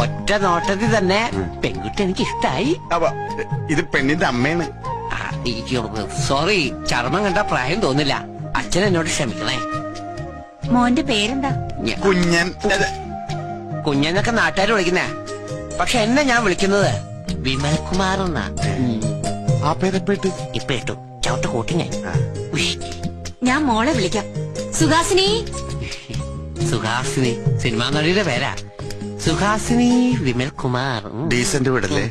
ഒറ്റ നോട്ടത്തിൽ തന്നെ പെൺകുട്ടി എനിക്ക് ഇഷ്ടായി. ഇത് പെണ്ണിന്റെ അമ്മയാണ്. സോറി, ചർമ്മം കണ്ട പ്രായം തോന്നില്ല. അച്ഛൻ എന്നോട് ക്ഷമിക്കണേ. മോന്റെ പേരെന്താ? കുഞ്ഞൻ. കുഞ്ഞെന്നൊക്കെ നാട്ടുകാർ വിളിക്കുന്നേ, പക്ഷെ എന്നെ ഞാൻ വിളിക്കുന്നത് വിമൽകുമാർ എന്നാ. ആ പേരെപ്പേട്ട് ഇപ്പൊ ഇട്ടു ചവിട്ട് കൂട്ടി ഞാൻ മോളെ വിളിക്കാം. സുഹാസിനി. സുഹാസിനി സിനിമാ നടിയുടെ പേരാ. സുഹാസിനി വിമൽകുമാർ. ഡീസന്റ് വിടല്ലേ?